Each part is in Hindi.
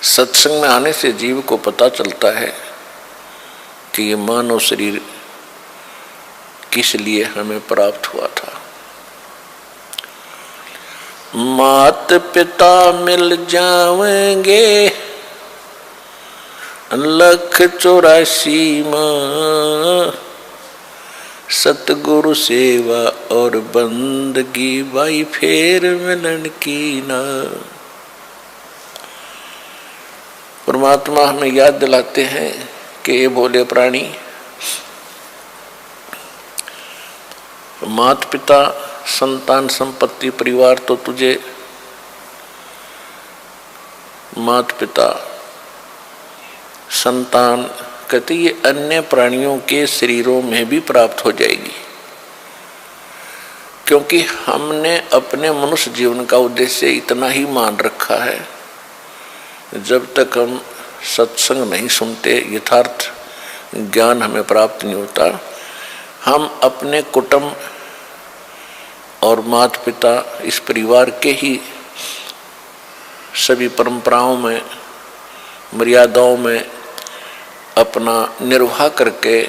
सत्संग में आने से जीव को पता चलता है कि ये मानव शरीर किस लिए हमें प्राप्त हुआ था। मात पिता मिल जावेंगे 184 माँ, सतगुरु सेवा और बंदगी बाई फेर मिलन की ना। परमात्मा हमें याद दिलाते हैं कि ये भोले प्राणी, माता पिता संतान संपत्ति परिवार तो तुझे माता पिता संतान कहते ये अन्य प्राणियों के शरीरों में भी प्राप्त हो जाएगी, क्योंकि हमने अपने मनुष्य जीवन का उद्देश्य इतना ही मान रखा है। जब तक हम सत्संग नहीं सुनते, यथार्थ ज्ञान हमें प्राप्त नहीं होता, हम अपने कुटुंब और माता पिता इस परिवार के ही सभी परंपराओं में मर्यादाओं में अपना निर्वाह करके,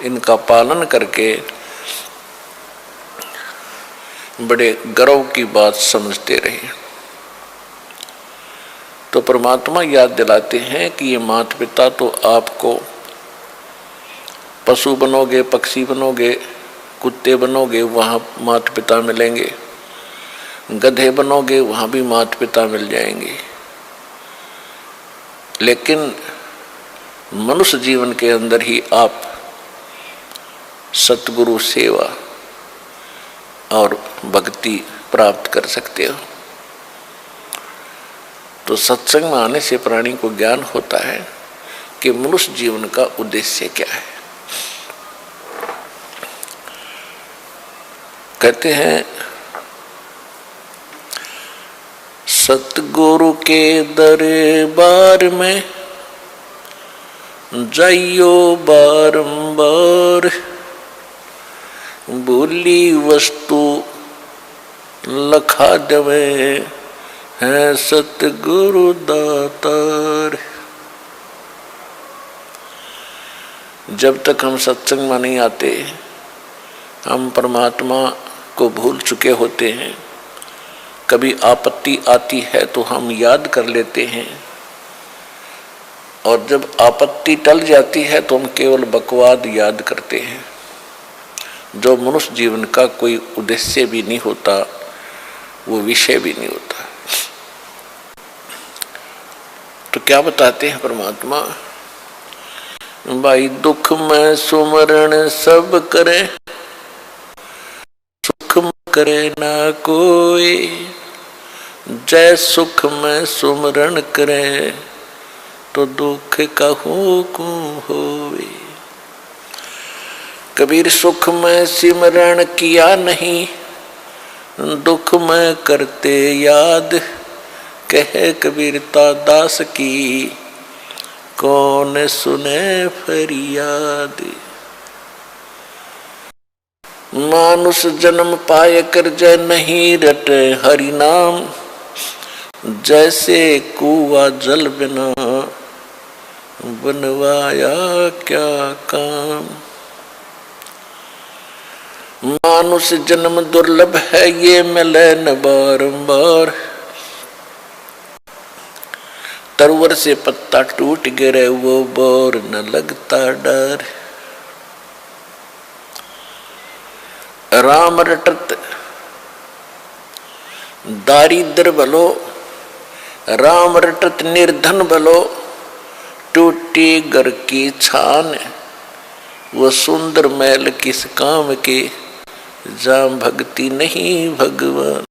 इनका पालन करके बड़े गर्व की बात समझते रहे। तो परमात्मा याद दिलाते हैं कि ये माता पिता तो आपको पशु बनोगे, पक्षी बनोगे, कुत्ते बनोगे, वहाँ माता पिता मिलेंगे, गधे बनोगे, वहाँ भी माता पिता मिल जाएंगे, लेकिन मनुष्य जीवन के अंदर ही आप सतगुरु सेवा और भक्ति प्राप्त कर सकते हो। तो सत्संग में आने से प्राणी को ज्ञान होता है कि मनुष्य जीवन का उद्देश्य क्या है। कहते हैं सतगुरु के दरबार में जाइयो बारंबार, बोली वस्तु लखा देवे है सतगुरु दातार। जब तक हम सत्संग में नहीं आते, हम परमात्मा को भूल चुके होते हैं। कभी आपत्ति आती है तो हम याद कर लेते हैं, और जब आपत्ति टल जाती है तो हम केवल बकवाद याद करते हैं, जो मनुष्य जीवन का कोई उद्देश्य भी नहीं होता, वो विषय भी नहीं होता। तो क्या बताते हैं परमात्मा, भाई दुख में सुमरण सब करे, सुख में करे ना कोई, जय सुख में सुमरण करे तो दुख कहूँ को होवे। कबीर सुख में सिमरण किया नहीं, दुख में करते याद, कहे कबीरता दास की कौन सुने फरियाद। मानुष जन्म पाए कर जय नहीं रटे हरि नाम, जैसे कुआ जल बिना बनवाया क्या काम। मानुष जन्म दुर्लभ है ये मिले न बारंबार, तरवर से पत्ता टूट गिरे वो बोर न लगता डर। राम रटत दारिद्र भलो, राम रटत निर्धन भलो, टूटी घर की छान, वो सुंदर मैल किस काम के, जहाँ भक्ति नहीं भगवान।